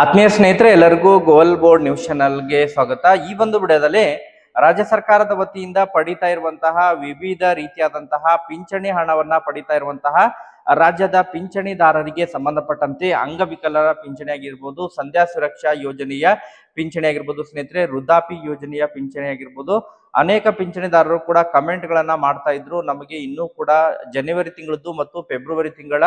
ಆತ್ಮೀಯ ಸ್ನೇಹಿತರೆ, ಎಲ್ಲರಿಗೂ ಗೋಲ್ ಬೋರ್ಡ್ ನ್ಯೂಸ್ ಚಾನಲ್ಗೆ ಸ್ವಾಗತ. ಈ ಒಂದು ವಿಡಿಯೋದಲ್ಲಿ ರಾಜ್ಯ ಸರ್ಕಾರದ ವತಿಯಿಂದ ಪಡಿತಾ ಇರುವಂತಹ ವಿವಿಧ ರೀತಿಯಾದಂತಹ ಪಿಂಚಣಿ ಹಣವನ್ನ ಪಡಿತಾ ಇರುವಂತಹ ರಾಜ್ಯದ ಪಿಂಚಣಿದಾರರಿಗೆ ಸಂಬಂಧಪಟ್ಟಂತೆ ಅಂಗವಿಕಲರ ಪಿಂಚಣಿ ಆಗಿರ್ಬೋದು, ಸಂಧ್ಯಾ ಸುರಕ್ಷಾ ಯೋಜನೆಯ ಪಿಂಚಣಿ ಆಗಿರ್ಬೋದು, ಸ್ನೇಹಿತರೆ ವೃದ್ಧಾಪಿ ಯೋಜನೆಯ ಪಿಂಚಣಿ ಆಗಿರ್ಬೋದು, ಅನೇಕ ಪಿಂಚಣಿದಾರರು ಕೂಡ ಕಮೆಂಟ್ ಗಳನ್ನ ಮಾಡ್ತಾ ಇದ್ರು. ನಮಗೆ ಇನ್ನೂ ಕೂಡ ಜನವರಿ ತಿಂಗಳದ್ದು ಮತ್ತು ಫೆಬ್ರವರಿ ತಿಂಗಳ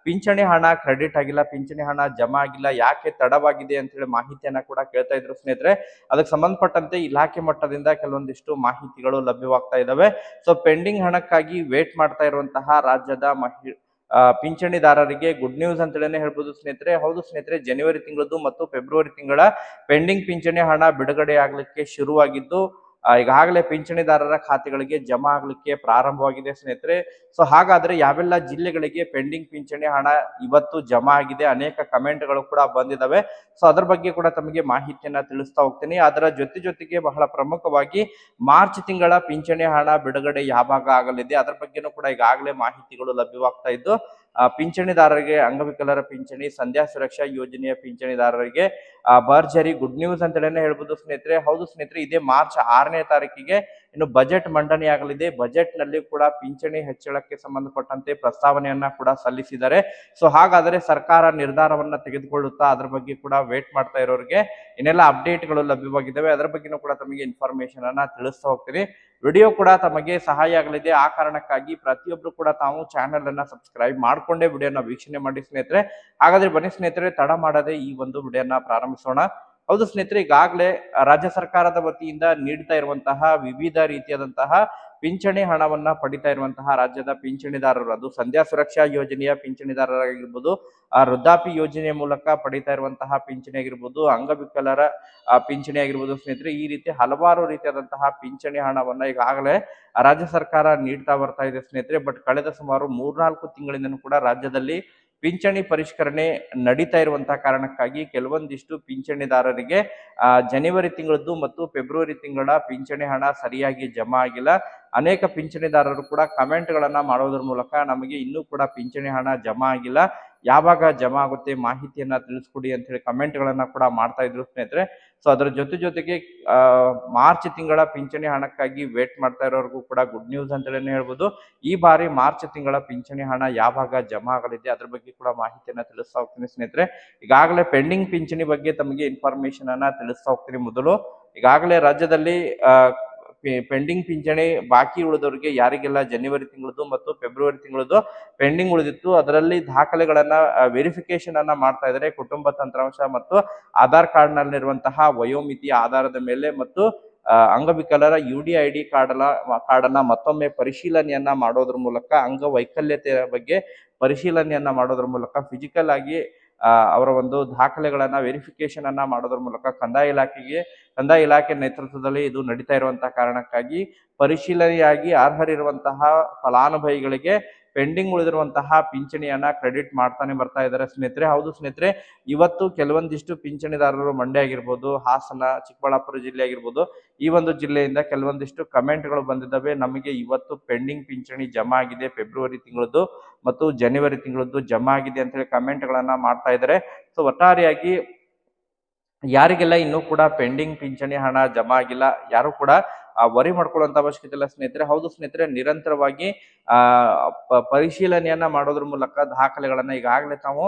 ಪಿಂಚಣಿ ಹಣ ಕ್ರೆಡಿಟ್ ಆಗಿಲ್ಲ, ಪಿಂಚಣಿ ಹಣ ಜಮಾ ಆಗಿಲ್ಲ, ಯಾಕೆ ತಡವಾಗಿದೆ ಅಂತ ಹೇಳಿ ಮಾಹಿತಿಯನ್ನ ಕೂಡ ಕೇಳ್ತಾ ಇದ್ರು ಸ್ನೇಹಿತರೆ. ಅದಕ್ಕೆ ಸಂಬಂಧಪಟ್ಟಂತೆ ಇಲಾಖೆ ಮಟ್ಟದಿಂದ ಕೆಲವೊಂದಿಷ್ಟು ಮಾಹಿತಿಗಳು ಲಭ್ಯವಾಗ್ತಾ ಇದಾವೆ. ಸೊ ಪೆಂಡಿಂಗ್ ಹಣಕ್ಕಾಗಿ ವೇಟ್ ಮಾಡ್ತಾ ಇರುವಂತಹ ರಾಜ್ಯದ ಪಿಂಚಣಿದಾರರಿಗೆ ಗುಡ್ ನ್ಯೂಸ್ ಅಂತ ಹೇಳಿ ಹೇಳ್ಬೋದು ಸ್ನೇಹಿತರೆ. ಹೌದು ಸ್ನೇಹಿತರೆ, ಜನವರಿ ತಿಂಗಳದ್ದು ಮತ್ತು ಫೆಬ್ರವರಿ ತಿಂಗಳ ಪೆಂಡಿಂಗ್ ಪಿಂಚಣಿ ಹಣ ಬಿಡುಗಡೆ ಆಗ್ಲಿಕ್ಕೆ ಶುರುವಾಗಿದ್ದು ಈಗಾಗಲೇ ಪಿಂಚಣಿದಾರರ ಖಾತೆಗಳಿಗೆ ಜಮಾ ಆಗ್ಲಿಕ್ಕೆ ಪ್ರಾರಂಭವಾಗಿದೆ ಸ್ನೇಹಿತರೆ. ಸೊ ಹಾಗಾದ್ರೆ ಯಾವೆಲ್ಲ ಜಿಲ್ಲೆಗಳಿಗೆ ಪೆಂಡಿಂಗ್ ಪಿಂಚಣಿ ಹಣ ಇವತ್ತು ಜಮಾ ಆಗಿದೆ, ಅನೇಕ ಕಮೆಂಟ್ಗಳು ಕೂಡ ಬಂದಿದಾವೆ. ಸೊ ಅದ್ರ ಬಗ್ಗೆ ಕೂಡ ತಮಗೆ ಮಾಹಿತಿಯನ್ನ ತಿಳಿಸ್ತಾ ಹೋಗ್ತೀನಿ. ಅದರ ಜೊತೆಗೆ ಬಹಳ ಪ್ರಮುಖವಾಗಿ ಮಾರ್ಚ್ ತಿಂಗಳ ಪಿಂಚಣಿ ಹಣ ಬಿಡುಗಡೆ ಯಾವಾಗ ಆಗಲಿದೆ ಅದರ ಬಗ್ಗೆನೂ ಕೂಡ ಈಗಾಗಲೇ ಮಾಹಿತಿಗಳು ಲಭ್ಯವಾಗ್ತಾ ಇದ್ದು, ಪಿಂಚಣಿದಾರರಿಗೆ ಅಂಗವಿಕಲರ ಪಿಂಚಣಿ, ಸಂಧ್ಯಾ ಸುರಕ್ಷಾ ಯೋಜನೆಯ ಪಿಂಚಣಿದಾರರಿಗೆ ಭರ್ಜರಿ ಗುಡ್ ನ್ಯೂಸ್ ಅಂತ ಹೇಳ್ಬೋದು ಸ್ನೇಹಿತರೆ. ಹೌದು ಸ್ನೇಹಿತರೆ, ಇದೇ ಮಾರ್ಚ್ 6ನೇ ತಾರೀಕಿಗೆ ಇನ್ನು ಬಜೆಟ್ ಮಂಡನೆ ಆಗಲಿದೆ. ಬಜೆಟ್ ನಲ್ಲಿ ಕೂಡ ಪಿಂಚಣಿ ಹೆಚ್ಚಳಕ್ಕೆ ಸಂಬಂಧಪಟ್ಟಂತೆ ಪ್ರಸ್ತಾವನೆಯನ್ನ ಕೂಡ ಸಲ್ಲಿಸಿದ್ದಾರೆ. ಸೊ ಹಾಗಾದರೆ ಸರ್ಕಾರ ನಿರ್ಧಾರವನ್ನ ತೆಗೆದುಕೊಳ್ಳುತ್ತಾ ಅದ್ರ ಬಗ್ಗೆ ಕೂಡ ವೇಟ್ ಮಾಡ್ತಾ ಇರೋರಿಗೆ ಇನ್ನೆಲ್ಲ ಅಪ್ಡೇಟ್ಗಳು ಲಭ್ಯವಾಗಿದ್ದಾವೆ. ಅದರ ಬಗ್ಗೆನೂ ಕೂಡ ತಮಗೆ ಇನ್ಫಾರ್ಮೇಶನ್ ಅನ್ನ ತಿಳಿಸ್ತಾ ಹೋಗ್ತೀನಿ. ವಿಡಿಯೋ ಕೂಡ ತಮಗೆ ಸಹಾಯ ಆಗಲಿದೆ. ಆ ಕಾರಣಕ್ಕಾಗಿ ಪ್ರತಿಯೊಬ್ರು ಕೂಡ ತಾವು ಚಾನೆಲ್ ಅನ್ನ ಸಬ್ಸ್ಕ್ರೈಬ್ ಮಾಡ್ಕೊಂಡೇ ವಿಡಿಯೋನ ವೀಕ್ಷಣೆ ಮಾಡಿ ಸ್ನೇಹಿತರೆ. ಹಾಗಾದ್ರೆ ಬನ್ನಿ ಸ್ನೇಹಿತರೆ, ತಡ ಮಾಡದೆ ಈ ಒಂದು ವಿಡಿಯೋನ ಪ್ರಾರಂಭಿಸೋಣ. ಹೌದು ಸ್ನೇಹಿತರೆ, ಈಗಾಗಲೇ ರಾಜ್ಯ ಸರ್ಕಾರದ ವತಿಯಿಂದ ನೀಡ್ತಾ ಇರುವಂತಹ ವಿವಿಧ ರೀತಿಯಾದಂತಹ ಪಿಂಚಣಿ ಹಣವನ್ನ ಪಡಿತಾ ಇರುವಂತಹ ರಾಜ್ಯದ ಪಿಂಚಣಿದಾರರು, ಅದು ಸಂಧ್ಯಾ ಸುರಕ್ಷಾ ಯೋಜನೆಯ ಪಿಂಚಣಿದಾರರಾಗಿರ್ಬೋದು, ವೃದ್ಧಾಪಿ ಯೋಜನೆಯ ಮೂಲಕ ಪಡಿತಾ ಇರುವಂತಹ ಪಿಂಚಣಿ ಆಗಿರ್ಬೋದು, ಅಂಗವಿಕಲರ ಪಿಂಚಣಿ ಆಗಿರ್ಬೋದು ಸ್ನೇಹಿತರೆ, ಈ ರೀತಿ ಹಲವಾರು ರೀತಿಯಾದಂತಹ ಪಿಂಚಣಿ ಹಣವನ್ನ ಈಗಾಗಲೇ ರಾಜ್ಯ ಸರ್ಕಾರ ನೀಡ್ತಾ ಬರ್ತಾ ಇದೆ ಸ್ನೇಹಿತರೆ. ಬಟ್ ಕಳೆದ ಸುಮಾರು 3-4 ತಿಂಗಳಿಂದನೂ ಕೂಡ ರಾಜ್ಯದಲ್ಲಿ ಪಿಂಚಣಿ ಪರಿಷ್ಕರಣೆ ನಡೀತಾ ಇರುವಂತಹ ಕಾರಣಕ್ಕಾಗಿ ಕೆಲವೊಂದಿಷ್ಟು ಪಿಂಚಣಿದಾರರಿಗೆ ಜನವರಿ ತಿಂಗಳದ್ದು ಮತ್ತು ಫೆಬ್ರವರಿ ತಿಂಗಳ ಪಿಂಚಣಿ ಹಣ ಸರಿಯಾಗಿ ಜಮಾ ಆಗಿಲ್ಲ. ಅನೇಕ ಪಿಂಚಣಿದಾರರು ಕೂಡ ಕಮೆಂಟ್ ಗಳನ್ನ ಮಾಡೋದ್ರ ಮೂಲಕ ನಮಗೆ ಇನ್ನೂ ಕೂಡ ಪಿಂಚಣಿ ಹಣ ಜಮಾ ಆಗಿಲ್ಲ, ಯಾವಾಗ ಜಮಾ ಆಗುತ್ತೆ ಮಾಹಿತಿಯನ್ನ ತಿಳಿಸ್ಕೊಡಿ ಅಂತ ಹೇಳಿ ಕಮೆಂಟ್ ಗಳನ್ನ ಕೂಡ ಮಾಡ್ತಾ ಇದ್ರು ಸ್ನೇಹಿತರೆ. ಸೊ ಅದರ ಜೊತೆಗೆ ಮಾರ್ಚ್ ತಿಂಗಳ ಪಿಂಚಣಿ ಹಣಕ್ಕಾಗಿ ವೇಟ್ ಮಾಡ್ತಾ ಇರೋರ್ಗೂ ಕೂಡ ಗುಡ್ ನ್ಯೂಸ್ ಅಂತ ಹೇಳಿ ಹೇಳ್ಬೋದು. ಈ ಬಾರಿ ಮಾರ್ಚ್ ತಿಂಗಳ ಪಿಂಚಣಿ ಹಣ ಯಾವಾಗ ಜಮಾ ಆಗಲಿದೆ ಅದ್ರ ಬಗ್ಗೆ ಕೂಡ ಮಾಹಿತಿಯನ್ನ ತಿಳಿಸ್ತಾ ಹೋಗ್ತೀನಿ ಸ್ನೇಹಿತರೆ. ಈಗಾಗಲೇ ಪೆಂಡಿಂಗ್ ಪಿಂಚಣಿ ಬಗ್ಗೆ ತಮಗೆ ಇನ್ಫಾರ್ಮೇಶನ್ ಅನ್ನ ತಿಳಿಸ್ತಾ ಹೋಗ್ತೀನಿ. ಮೊದಲು ಈಗಾಗಲೇ ರಾಜ್ಯದಲ್ಲಿ ಪೆಂಡಿಂಗ್ ಪಿಂಚಣಿ ಬಾಕಿ ಉಳಿದವರಿಗೆ ಯಾರಿಗೆಲ್ಲ ಜನವರಿ ತಿಂಗಳದ್ದು ಮತ್ತು ಫೆಬ್ರವರಿ ತಿಂಗಳದ್ದು ಪೆಂಡಿಂಗ್ ಉಳಿದಿತ್ತು ಅದರಲ್ಲಿ ದಾಖಲೆಗಳನ್ನ ವೆರಿಫಿಕೇಶನ್ ಅನ್ನ ಮಾಡ್ತಾ ಇದ್ದಾರೆ. ಕುಟುಂಬ ತಂತ್ರಾಂಶ ಮತ್ತು ಆಧಾರ್ ಕಾರ್ಡ್ ನಲ್ಲಿರುವಂತಹ ವಯೋಮಿತಿಯ ಆಧಾರದ ಮೇಲೆ ಮತ್ತು ಅಂಗವಿಕಲರ UDID ಕಾರ್ಡನ್ನ ಮತ್ತೊಮ್ಮೆ ಪರಿಶೀಲನೆಯನ್ನ ಮಾಡೋದ್ರ ಮೂಲಕ, ಅಂಗವೈಕಲ್ಯತೆಯ ಬಗ್ಗೆ ಪರಿಶೀಲನೆಯನ್ನ ಮಾಡೋದ್ರ ಮೂಲಕ, ಫಿಸಿಕಲ್ ಆಗಿ ಅವರ ಒಂದು ದಾಖಲೆಗಳನ್ನ ವೆರಿಫಿಕೇಶನ್ ಅನ್ನ ಮಾಡೋದ್ರ ಮೂಲಕ ಕಂದಾಯ ಇಲಾಖೆ ನೇತೃತ್ವದಲ್ಲಿ ಇದು ನಡೀತಾ ಇರುವಂತಹ ಕಾರಣಕ್ಕಾಗಿ ಪರಿಶೀಲನೆಯಾಗಿ ಅರ್ಹರಿರುವಂತಹ ಫಲಾನುಭವಿಗಳಿಗೆ ಪೆಂಡಿಂಗ್ ಉಳಿದಿರುವಂತಹ ಪಿಂಚಣಿಯನ್ನ ಕ್ರೆಡಿಟ್ ಮಾಡ್ತಾನೆ ಬರ್ತಾ ಇದ್ದಾರೆ ಸ್ನೇಹಿತರೆ. ಹೌದು ಸ್ನೇಹಿತರೆ, ಇವತ್ತು ಕೆಲವೊಂದಿಷ್ಟು ಪಿಂಚಣಿದಾರರು ಮಂಡ್ಯ ಆಗಿರ್ಬೋದು, ಹಾಸನ, ಚಿಕ್ಕಬಳ್ಳಾಪುರ ಜಿಲ್ಲೆ ಆಗಿರ್ಬೋದು, ಈ ಒಂದು ಜಿಲ್ಲೆಯಿಂದ ಕೆಲವೊಂದಿಷ್ಟು ಕಮೆಂಟ್ಗಳು ಬಂದಿದ್ದಾವೆ. ನಮಗೆ ಇವತ್ತು ಪೆಂಡಿಂಗ್ ಪಿಂಚಣಿ ಜಮಾ ಆಗಿದೆ, ಫೆಬ್ರವರಿ ತಿಂಗಳದ್ದು ಮತ್ತು ಜನವರಿ ತಿಂಗಳದ್ದು ಜಮಾ ಆಗಿದೆ ಅಂತ ಹೇಳಿ ಕಮೆಂಟ್ ಗಳನ್ನ ಮಾಡ್ತಾ ಇದ್ದಾರೆ. ಸೊ ಒಟ್ಟಾರೆಯಾಗಿ ಯಾರಿಗೆಲ್ಲ ಇನ್ನೂ ಕೂಡ ಪೆಂಡಿಂಗ್ ಪಿಂಚಣಿ ಹಣ ಜಮಾ ಆಗಿಲ್ಲ, ಯಾರು ಕೂಡ ವರಿ ಮಾಡ್ಕೊಳ್ಳುವಂತ ಅವಶ್ಯಕತೆ ಇಲ್ಲ ಸ್ನೇಹಿತರೆ. ಹೌದು ಸ್ನೇಹಿತರೆ, ನಿರಂತರವಾಗಿ ಪರಿಶೀಲನೆಯನ್ನ ಮಾಡೋದ್ರ ಮೂಲಕ ದಾಖಲೆಗಳನ್ನ ಈಗಾಗಲೇ ತಾವು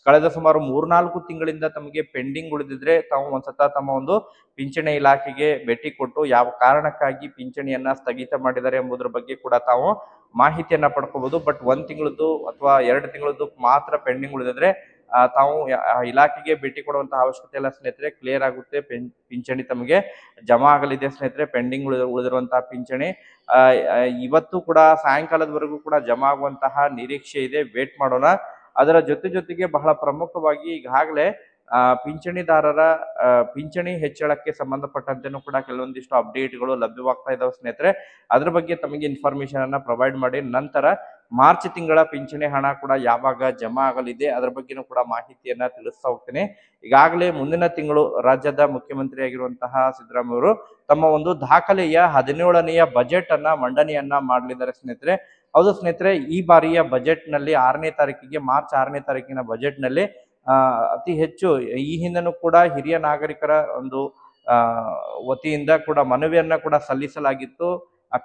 ಕಳೆದ ಸುಮಾರು 3-4 ತಿಂಗಳಿಂದ ತಮಗೆ ಪೆಂಡಿಂಗ್ ಉಳಿದಿದ್ರೆ ತಾವು ಒಂದ್ಸತ ತಮ್ಮ ಒಂದು ಪಿಂಚಣಿ ಇಲಾಖೆಗೆ ಭೇಟಿ ಕೊಟ್ಟು ಯಾವ ಕಾರಣಕ್ಕಾಗಿ ಪಿಂಚಣಿಯನ್ನ ಸ್ಥಗಿತ ಮಾಡಿದ್ದಾರೆ ಎಂಬುದರ ಬಗ್ಗೆ ಕೂಡ ತಾವು ಮಾಹಿತಿಯನ್ನ ಪಡ್ಕೋಬಹುದು. ಬಟ್ 1 ತಿಂಗಳದ್ದು ಅಥವಾ 2 ತಿಂಗಳದ್ದು ಮಾತ್ರ ಪೆಂಡಿಂಗ್ ಉಳಿದಿದ್ರೆ ತಾವು ಇಲಾಖೆಗೆ ಭೇಟಿ ಕೊಡುವಂತಹ ಅವಶ್ಯಕತೆ ಇಲ್ಲ ಸ್ನೇಹಿತರೆ. ಕ್ಲಿಯರ್ ಆಗುತ್ತೆ, ಪಿಂಚಣಿ ತಮಗೆ ಜಮಾ ಆಗಲಿದೆ ಸ್ನೇಹಿತರೆ. ಪೆಂಡಿಂಗ್ ಉಳಿದಿರುವಂತಹ ಪಿಂಚಣಿ ಇವತ್ತು ಕೂಡ ಸಾಯಂಕಾಲದವರೆಗೂ ಕೂಡ ಜಮಾ ಆಗುವಂತಹ ನಿರೀಕ್ಷೆ ಇದೆ. ವೇಟ್ ಮಾಡೋಣ. ಅದರ ಜೊತೆಗೆ ಬಹಳ ಪ್ರಮುಖವಾಗಿ ಈಗಾಗಲೇ ಪಿಂಚಣಿದಾರರ ಪಿಂಚಣಿ ಹೆಚ್ಚಳಕ್ಕೆ ಸಂಬಂಧಪಟ್ಟಂತೆನೂ ಕೂಡ ಕೆಲವೊಂದಿಷ್ಟು ಅಪ್ಡೇಟ್ಗಳು ಲಭ್ಯವಾಗ್ತಾ ಇದಾವೆ ಸ್ನೇಹಿತರೆ. ಅದ್ರ ಬಗ್ಗೆ ತಮಗೆ ಇನ್ಫಾರ್ಮೇಶನ್ ಅನ್ನ ಪ್ರೊವೈಡ್ ಮಾಡಿ ನಂತರ ಮಾರ್ಚ್ ತಿಂಗಳ ಪಿಂಚಣಿ ಹಣ ಕೂಡ ಯಾವಾಗ ಜಮಾ ಆಗಲಿದೆ ಅದರ ಬಗ್ಗೆನೂ ಕೂಡ ಮಾಹಿತಿಯನ್ನ ತಿಳಿಸ್ತಾ ಹೋಗ್ತೀನಿ. ಈಗಾಗಲೇ ಮುಂದಿನ ತಿಂಗಳು ರಾಜ್ಯದ ಮುಖ್ಯಮಂತ್ರಿ ಆಗಿರುವಂತಹ ಸಿದ್ದರಾಮಯ್ಯ ಅವರು ತಮ್ಮ ಒಂದು ದಾಖಲೆಯ 17ನೆಯ ಬಜೆಟ್ ಅನ್ನ ಮಂಡನೆಯನ್ನ ಮಾಡಲಿದ್ದಾರೆ ಸ್ನೇಹಿತರೆ. ಹೌದು ಸ್ನೇಹಿತರೆ, ಈ ಬಾರಿಯ ಬಜೆಟ್ ನಲ್ಲಿ ಮಾರ್ಚ್ 6ನೇ ತಾರೀಕಿನ ಬಜೆಟ್ ನಲ್ಲಿ ಅತಿ ಹೆಚ್ಚು ಈ ಹಿಂದೆನೂ ಕೂಡ ಹಿರಿಯ ನಾಗರಿಕರ ಒಂದು ಆ ವತಿಯಿಂದ ಕೂಡ ಮನವಿಯನ್ನ ಕೂಡ ಸಲ್ಲಿಸಲಾಗಿತ್ತು.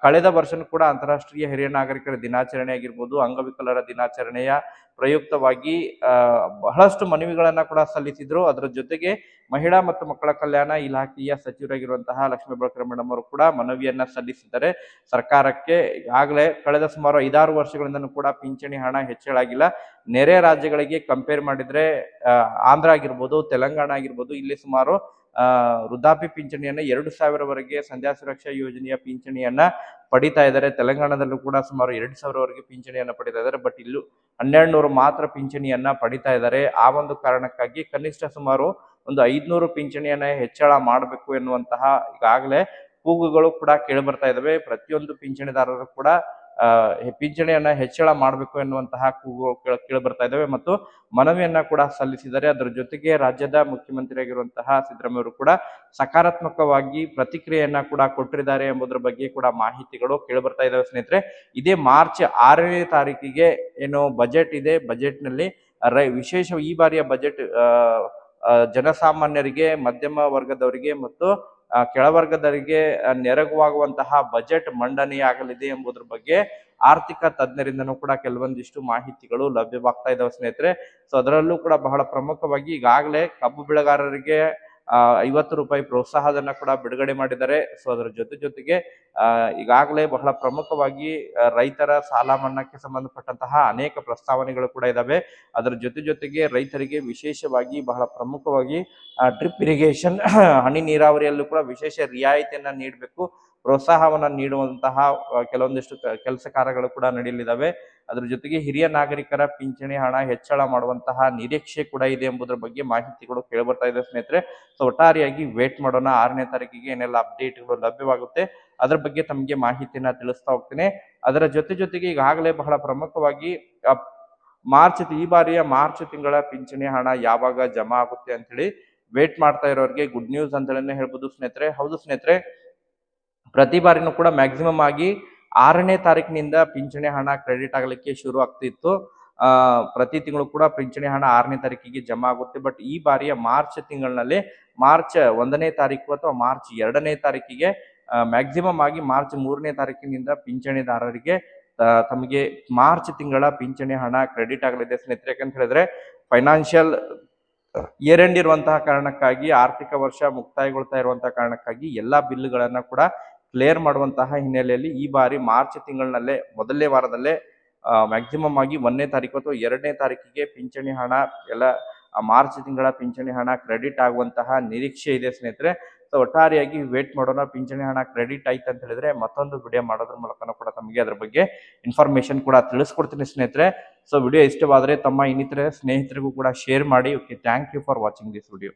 ಕಳೆದ ವರ್ಷನೂ ಕೂಡ ಅಂತಾರಾಷ್ಟ್ರೀಯ ಹಿರಿಯ ನಾಗರಿಕರ ದಿನಾಚರಣೆ ಆಗಿರ್ಬೋದು, ಅಂಗವಿಕಲರ ದಿನಾಚರಣೆಯ ಪ್ರಯುಕ್ತವಾಗಿ ಬಹಳಷ್ಟು ಮನವಿಗಳನ್ನ ಕೂಡ ಸಲ್ಲಿಸಿದ್ರು. ಅದರ ಜೊತೆಗೆ ಮಹಿಳಾ ಮತ್ತು ಮಕ್ಕಳ ಕಲ್ಯಾಣ ಇಲಾಖೆಯ ಸಚಿವರಾಗಿರುವಂತಹ ಲಕ್ಷ್ಮೀ ಹೆಬ್ಬಾಳ್ಕರ್ ಮೇಡಮ್ ಅವರು ಕೂಡ ಮನವಿಯನ್ನ ಸಲ್ಲಿಸಿದ್ದಾರೆ ಸರ್ಕಾರಕ್ಕೆ. ಈಗಾಗಲೇ ಕಳೆದ ಸುಮಾರು 5-6 ವರ್ಷಗಳಿಂದನೂ ಕೂಡ ಪಿಂಚಣಿ ಹಣ ಹೆಚ್ಚಳ ಆಗಿಲ್ಲ. ನೆರೆ ರಾಜ್ಯಗಳಿಗೆ ಕಂಪೇರ್ ಮಾಡಿದ್ರೆ ಆಂಧ್ರ ಆಗಿರ್ಬೋದು, ತೆಲಂಗಾಣ ಆಗಿರ್ಬೋದು, ಇಲ್ಲಿ ಸುಮಾರು ವೃದ್ಧಾಪ್ಯ ಪಿಂಚಣಿಯನ್ನ 2,000ವರೆಗೆ ಸಂಧ್ಯಾ ಸುರಕ್ಷಾ ಯೋಜನೆಯ ಪಿಂಚಣಿಯನ್ನ ಪಡಿತಾ ಇದ್ದಾರೆ. ತೆಲಂಗಾಣದಲ್ಲೂ ಕೂಡ ಸುಮಾರು 2,000ವರೆಗೆ ಪಿಂಚಣಿಯನ್ನ ಪಡಿತಾ ಇದ್ದಾರೆ. ಬಟ್ ಇಲ್ಲೂ 1,200 ಮಾತ್ರ ಪಿಂಚಣಿಯನ್ನ ಪಡಿತಾ ಇದ್ದಾರೆ. ಆ ಒಂದು ಕಾರಣಕ್ಕಾಗಿ ಕನಿಷ್ಠ ಸುಮಾರು ಒಂದು 500 ಪಿಂಚಣಿಯನ್ನ ಹೆಚ್ಚಳ ಮಾಡಬೇಕು ಎನ್ನುವಂತಹ ಈಗಾಗಲೇ ಕೂಗುಗಳು ಕೂಡ ಕೇಳಿ ಬರ್ತಾ ಇದಾವೆ. ಪ್ರತಿಯೊಂದು ಪಿಂಚಣಿದಾರರು ಕೂಡ ಪಿಂಚಣಿಯನ್ನ ಹೆಚ್ಚಳ ಮಾಡಬೇಕು ಎನ್ನುವಂತಹ ಕೂಗುಗಳು ಕೇಳಿ ಬರ್ತಾ ಇದಾವೆ ಮತ್ತು ಮನವಿಯನ್ನ ಕೂಡ ಸಲ್ಲಿಸಿದ್ದಾರೆ. ಅದರ ಜೊತೆಗೆ ರಾಜ್ಯದ ಮುಖ್ಯಮಂತ್ರಿ ಆಗಿರುವಂತಹ ಸಿದ್ದರಾಮಯ್ಯ ಅವರು ಕೂಡ ಸಕಾರಾತ್ಮಕವಾಗಿ ಪ್ರತಿಕ್ರಿಯೆಯನ್ನ ಕೂಡ ಕೊಟ್ಟಿದ್ದಾರೆ ಎಂಬುದರ ಬಗ್ಗೆ ಕೂಡ ಮಾಹಿತಿಗಳು ಕೇಳಿ ಬರ್ತಾ ಇದಾವೆ ಸ್ನೇಹಿತರೆ. ಇದೇ ಮಾರ್ಚ್ 6ನೇ ತಾರೀಕಿಗೆ ಏನು ಬಜೆಟ್ ಇದೆ, ಬಜೆಟ್ ನಲ್ಲಿ ವಿಶೇಷ ಈ ಬಾರಿಯ ಬಜೆಟ್ ಜನಸಾಮಾನ್ಯರಿಗೆ, ಮಧ್ಯಮ ವರ್ಗದವರಿಗೆ ಮತ್ತು ಕೆಳವರ್ಗದವರಿಗೆ ನೆರವಾಗುವಂತಹ ಬಜೆಟ್ ಮಂಡನೆಯಾಗಲಿದೆ ಎಂಬುದರ ಬಗ್ಗೆ ಆರ್ಥಿಕ ತಜ್ಞರಿಂದನೂ ಕೂಡ ಕೆಲವೊಂದಿಷ್ಟು ಮಾಹಿತಿಗಳು ಲಭ್ಯವಾಗ್ತಾ ಇದಾವೆ ಸ್ನೇಹಿತರೆ. ಸೊ ಅದರಲ್ಲೂ ಕೂಡ ಬಹಳ ಪ್ರಮುಖವಾಗಿ ಈಗಾಗಲೇ ಕಬ್ಬು ಬೆಳೆಗಾರರಿಗೆ 50 ರೂಪಾಯಿ ಪ್ರೋತ್ಸಾಹಧನ ಕೂಡ ಬಿಡುಗಡೆ ಮಾಡಿದ್ದಾರೆ. ಸೊ ಅದರ ಜೊತೆಗೆ ಈಗಾಗಲೇ ಬಹಳ ಪ್ರಮುಖವಾಗಿ ರೈತರ ಸಾಲ ಮನ್ನಾಕ್ಕೆ ಸಂಬಂಧಪಟ್ಟಂತಹ ಅನೇಕ ಪ್ರಸ್ತಾವನೆಗಳು ಕೂಡ ಇದಾವೆ. ಅದರ ಜೊತೆಗೆ ರೈತರಿಗೆ ವಿಶೇಷವಾಗಿ ಬಹಳ ಪ್ರಮುಖವಾಗಿ ಡ್ರಿಪ್ ಇರಿಗೇಷನ್ ಹನಿ ನೀರಾವರಿಯಲ್ಲೂ ಕೂಡ ವಿಶೇಷ ರಿಯಾಯಿತಿಯನ್ನ ನೀಡಬೇಕು, ಪ್ರೋತ್ಸಾಹವನ್ನ ನೀಡುವಂತಹ ಕೆಲವೊಂದಿಷ್ಟು ಕೆಲಸ ಕಾರ್ಯಗಳು ಕೂಡ ನಡೆಯಲಿದ್ದಾವೆ. ಅದರ ಜೊತೆಗೆ ಹಿರಿಯ ನಾಗರಿಕರ ಪಿಂಚಣಿ ಹಣ ಹೆಚ್ಚಳ ಮಾಡುವಂತಹ ನಿರೀಕ್ಷೆ ಕೂಡ ಇದೆ ಎಂಬುದರ ಬಗ್ಗೆ ಮಾಹಿತಿಗಳು ಕೇಳಿಬರ್ತಾ ಇದೆ ಸ್ನೇಹಿತರೆ. ಸೊ ಒಟ್ಟಾರೆಯಾಗಿ ವೇಟ್ ಮಾಡೋಣ, 6ನೇ ತಾರೀಕಿಗೆ ಏನೆಲ್ಲ ಅಪ್ಡೇಟ್ಗಳು ಲಭ್ಯವಾಗುತ್ತೆ ಅದ್ರ ಬಗ್ಗೆ ತಮಗೆ ಮಾಹಿತಿನ ತಿಳಿಸ್ತಾ ಹೋಗ್ತೇನೆ. ಅದರ ಜೊತೆಗೆ ಈಗಾಗಲೇ ಬಹಳ ಪ್ರಮುಖವಾಗಿ ಈ ಬಾರಿಯ ಮಾರ್ಚ್ ತಿಂಗಳ ಪಿಂಚಣಿ ಹಣ ಯಾವಾಗ ಜಮಾ ಆಗುತ್ತೆ ಅಂತ ಹೇಳಿ ವೇಟ್ ಮಾಡ್ತಾ ಇರೋರಿಗೆ ಗುಡ್ ನ್ಯೂಸ್ ಅಂತ ಹೇಳಿ ಹೇಳ್ಬೋದು ಸ್ನೇಹಿತರೆ. ಹೌದು ಸ್ನೇಹಿತರೆ, ಪ್ರತಿ ಬಾರಿನೂ ಕೂಡ ಮ್ಯಾಕ್ಸಿಮಮ್ ಆಗಿ 6ನೇ ತಾರೀಕಿನಿಂದ ಪಿಂಚಣಿ ಹಣ ಕ್ರೆಡಿಟ್ ಆಗಲಿಕ್ಕೆ ಶುರು ಆಗ್ತಿತ್ತು. ಪ್ರತಿ ತಿಂಗಳು ಕೂಡ ಪಿಂಚಣಿ ಹಣ 6ನೇ ತಾರೀಕಿಗೆ ಜಮಾ ಆಗುತ್ತೆ. ಬಟ್ ಈ ಬಾರಿಯ ಮಾರ್ಚ್ ತಿಂಗಳಿನಲ್ಲಿ ಮಾರ್ಚ್ 1ನೇ ತಾರೀಕು ಅಥವಾ ಮಾರ್ಚ್ 2ನೇ ತಾರೀಕಿಗೆ ಮ್ಯಾಕ್ಸಿಮಮ್ ಆಗಿ ಮಾರ್ಚ್ 3ನೇ ತಾರೀಕಿನಿಂದ ಪಿಂಚಣಿದಾರರಿಗೆ ತಮಗೆ ಮಾರ್ಚ್ ತಿಂಗಳ ಪಿಂಚಣಿ ಹಣ ಕ್ರೆಡಿಟ್ ಆಗಲಿದೆ ಸ್ನೇಹಿತರೆ. ಯಾಕಂತ ಹೇಳಿದ್ರೆ ಫೈನಾನ್ಷಿಯಲ್ ಇಯರ್ ಎಂಡ್ ಇರುವಂತಹ ಕಾರಣಕ್ಕಾಗಿ, ಆರ್ಥಿಕ ವರ್ಷ ಮುಕ್ತಾಯಗೊಳ್ತಾ ಇರುವಂತಹ ಕಾರಣಕ್ಕಾಗಿ ಎಲ್ಲಾ ಬಿಲ್ಗಳನ್ನ ಕೂಡ ಕ್ಲಿಯರ್ ಮಾಡುವಂತಹ ಹಿನ್ನೆಲೆಯಲ್ಲಿ ಈ ಬಾರಿ ಮಾರ್ಚ್ ತಿಂಗಳಿನಲ್ಲೇ ಮೊದಲನೇ ವಾರದಲ್ಲೇ ಮ್ಯಾಕ್ಸಿಮಮ್ ಆಗಿ 1ನೇ ತಾರೀಕು ಅಥವಾ 2ನೇ ತಾರೀಕಿಗೆ ಪಿಂಚಣಿ ಹಣ ಮಾರ್ಚ್ ತಿಂಗಳ ಪಿಂಚಣಿ ಹಣ ಕ್ರೆಡಿಟ್ ಆಗುವಂತಹ ನಿರೀಕ್ಷೆ ಇದೆ ಸ್ನೇಹಿತರೆ. ಸೊ ಒಟ್ಟಾರೆಯಾಗಿ ವೇಟ್ ಮಾಡೋಣ. ಪಿಂಚಣಿ ಹಣ ಕ್ರೆಡಿಟ್ ಆಯ್ತು ಅಂತ ಹೇಳಿದ್ರೆ ಮತ್ತೊಂದು ವಿಡಿಯೋ ಮಾಡೋದ್ರ ಮೂಲಕ ಕೂಡ ತಮಗೆ ಅದ್ರ ಬಗ್ಗೆ ಇನ್ಫಾರ್ಮೇಶನ್ ಕೂಡ ತಿಳಿಸ್ಕೊಡ್ತೀನಿ ಸ್ನೇಹಿತರೆ. ಸೊ ವಿಡಿಯೋ ಇಷ್ಟವಾದರೆ ತಮ್ಮ ಇನ್ನಿತರ ಸ್ನೇಹಿತರಿಗೂ ಕೂಡ ಶೇರ್ ಮಾಡಿ. Okay, thank you for watching this video.